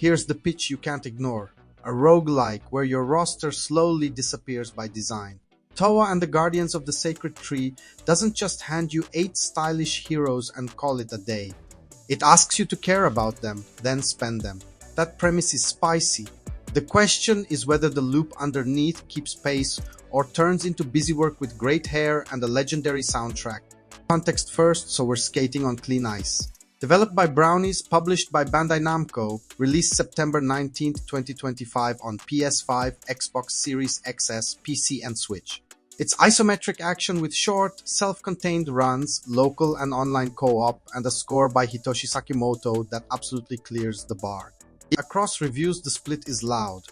Here's the pitch you can't ignore. A roguelike where your roster slowly disappears by design. Towa and the Guardians of the Sacred Tree doesn't just hand you 8 stylish heroes and call it a day. It asks you to care about them, then spend them. That premise is spicy. The question is whether the loop underneath keeps pace or turns into busywork with great hair and a legendary soundtrack. Context first, so we're skating on clean ice. Developed by Brownies, published by Bandai Namco, released September 19, 2025 on PS5, Xbox Series XS, PC and Switch. It's isometric action with short, self-contained runs, local and online co-op, and a score by Hitoshi Sakimoto that absolutely clears the bar. Across reviews, the split is loud.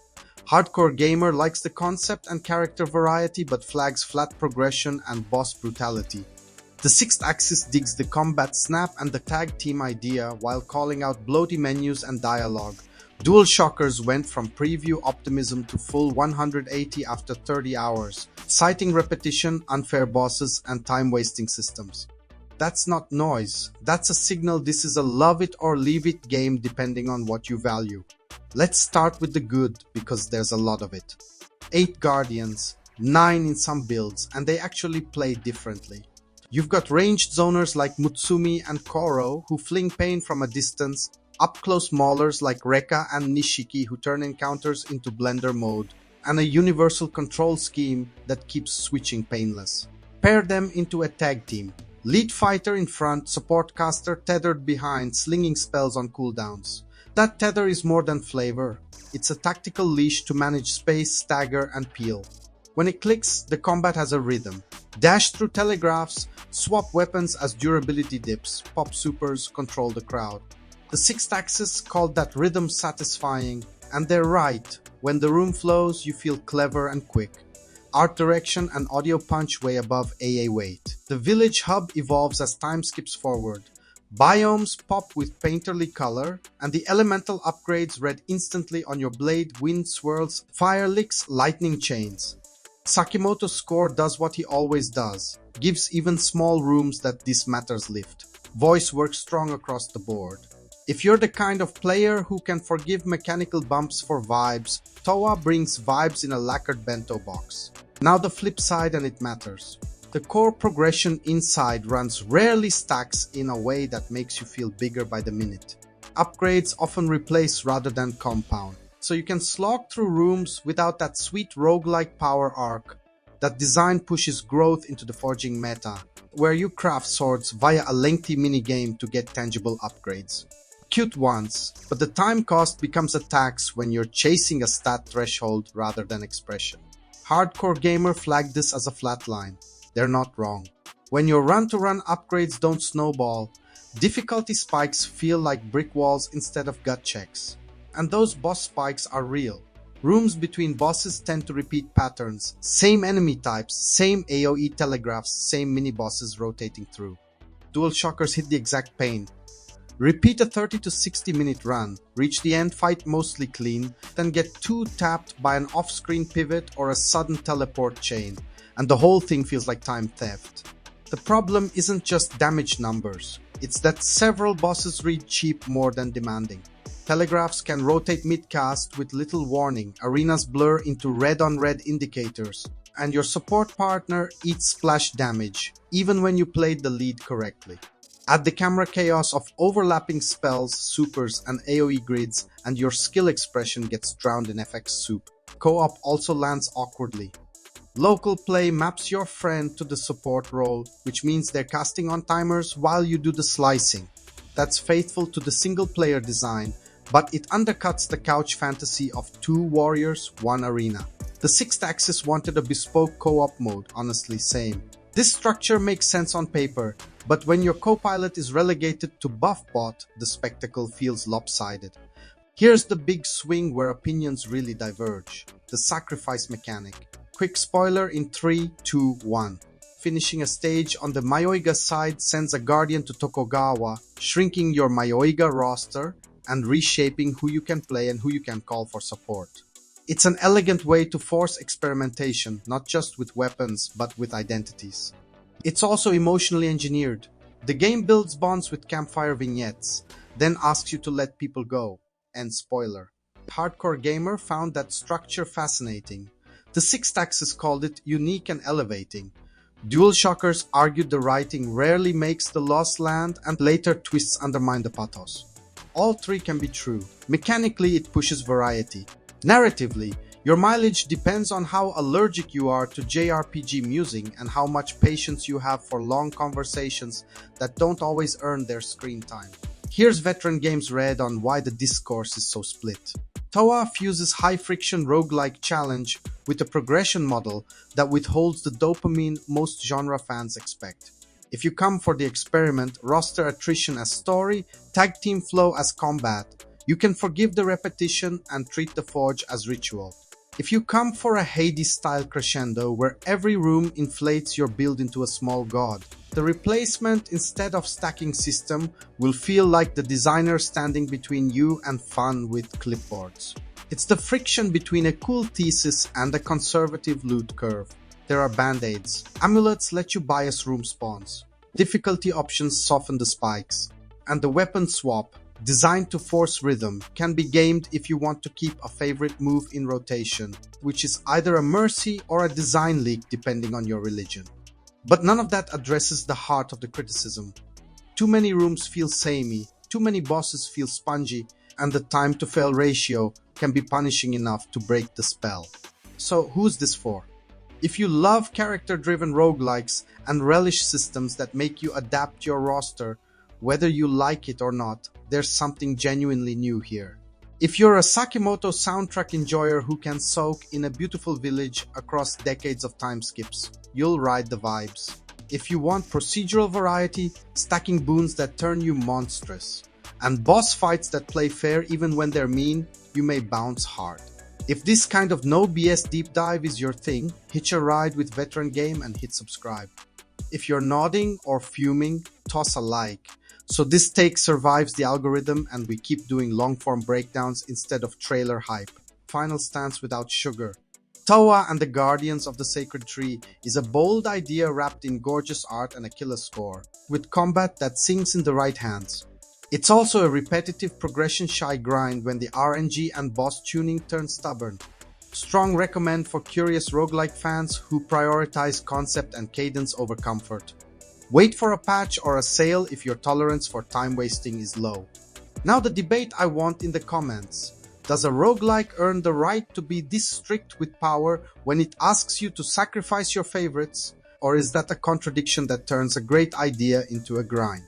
Hardcore gamer likes the concept and character variety but flags flat progression and boss brutality. TheSixthAxis digs the combat snap and the tag team idea while calling out bloaty menus and dialogue. DualShockers went from preview optimism to full 180 after 30 hours, citing repetition, unfair bosses, and time-wasting systems. That's not noise. That's a signal this is a love it or leave it game depending on what you value. Let's start with the good, because there's a lot of it. 8 Guardians, 9 in some builds, and they actually play differently. You've got ranged zoners like Mutsumi and Koro who fling pain from a distance, up-close maulers like Rekka and Nishiki who turn encounters into blender mode, and a universal control scheme that keeps switching painless. Pair them into a tag team. Lead fighter in front, support caster tethered behind, slinging spells on cooldowns. That tether is more than flavor. It's a tactical leash to manage space, stagger, and peel. When it clicks, the combat has a rhythm. Dash through telegraphs, swap weapons as durability dips, pop supers, control the crowd. The Sixth Axis called that rhythm satisfying, and they're right. When the room flows, you feel clever and quick. Art direction and audio punch way above AA weight. The village hub evolves as time skips forward. Biomes pop with painterly color, and the elemental upgrades read instantly on your blade, wind swirls, fire licks, lightning chains. Sakimoto's score does what he always does, gives even small rooms that this matters lift. Voice works strong across the board. If you're the kind of player who can forgive mechanical bumps for vibes, Towa brings vibes in a lacquered bento box. Now the flip side, and it matters. The core progression inside runs rarely stacks in a way that makes you feel bigger by the minute. Upgrades often replace rather than compound, so you can slog through rooms without that sweet roguelike power arc. That design pushes growth into the forging meta, where you craft swords via a lengthy minigame to get tangible upgrades. Cute once, but the time cost becomes a tax when you're chasing a stat threshold rather than expression. Hardcore gamer flagged this as a flatline. They're not wrong. When your run-to-run upgrades don't snowball, difficulty spikes feel like brick walls instead of gut checks. And those boss spikes are real. Rooms between bosses tend to repeat patterns, same enemy types, same AoE telegraphs, same mini-bosses rotating through. DualShockers hit the exact pain. Repeat a 30 to 60 minute run, reach the end fight mostly clean, then get 2-tapped by an off-screen pivot or a sudden teleport chain, and the whole thing feels like time theft. The problem isn't just damage numbers, it's that several bosses read cheap more than demanding. Telegraphs can rotate mid-cast with little warning, arenas blur into red-on-red indicators, and your support partner eats splash damage, even when you played the lead correctly. Add the camera chaos of overlapping spells, supers, and AoE grids, and your skill expression gets drowned in FX soup. Co-op also lands awkwardly. Local play maps your friend to the support role, which means they're casting on timers while you do the slicing. That's faithful to the single-player design, but it undercuts the couch fantasy of 2 warriors, 1 arena. The Sixth Axis wanted a bespoke co-op mode, honestly same. This structure makes sense on paper, but when your co-pilot is relegated to buff bot, the spectacle feels lopsided. Here's the big swing where opinions really diverge. The sacrifice mechanic. Quick spoiler in 3, 2, 1. Finishing a stage on the Mayoiga side sends a guardian to Tokugawa, shrinking your Mayoiga roster and reshaping who you can play and who you can call for support. It's an elegant way to force experimentation, not just with weapons, but with identities. It's also emotionally engineered. The game builds bonds with campfire vignettes, then asks you to let people go. End spoiler. Hardcore gamer found that structure fascinating. TheSixthAxis called it unique and elevating. DualShockers argued the writing rarely makes the lost land, and later twists undermine the pathos. All three can be true. Mechanically, it pushes variety. Narratively, your mileage depends on how allergic you are to JRPG musing and how much patience you have for long conversations that don't always earn their screen time. Here's Veteran Games Red on why the discourse is so split. Towa fuses high-friction roguelike challenge with a progression model that withholds the dopamine most genre fans expect. If you come for the experiment, roster attrition as story, tag team flow as combat, you can forgive the repetition and treat the forge as ritual. If you come for a Hades-style crescendo where every room inflates your build into a small god, the replacement instead of stacking system will feel like the designer standing between you and fun with clipboards. It's the friction between a cool thesis and a conservative loot curve. There are band-aids. Amulets let you bias room spawns. Difficulty options soften the spikes. And the weapon swap, designed to force rhythm, can be gamed if you want to keep a favorite move in rotation, which is either a mercy or a design leak depending on your religion. But none of that addresses the heart of the criticism. Too many rooms feel samey, too many bosses feel spongy, and the time to fail ratio can be punishing enough to break the spell. So who's this for? If you love character-driven roguelikes and relish systems that make you adapt your roster, whether you like it or not, there's something genuinely new here. If you're a Sakimoto soundtrack enjoyer who can soak in a beautiful village across decades of time skips, you'll ride the vibes. If you want procedural variety, stacking boons that turn you monstrous, and boss fights that play fair even when they're mean, you may bounce hard. If this kind of no BS deep dive is your thing, hitch a ride with Veteran Game and hit subscribe. If you're nodding or fuming, toss a like. So this take survives the algorithm and we keep doing long-form breakdowns instead of trailer hype. Final stance without sugar. Towa and the Guardians of the Sacred Tree is a bold idea wrapped in gorgeous art and a killer score, with combat that sinks in the right hands. It's also a repetitive progression-shy grind when the RNG and boss tuning turn stubborn. Strong recommend for curious roguelike fans who prioritize concept and cadence over comfort. Wait for a patch or a sale if your tolerance for time wasting is low. Now the debate I want in the comments. Does a roguelike earn the right to be this strict with power when it asks you to sacrifice your favorites? Or is that a contradiction that turns a great idea into a grind?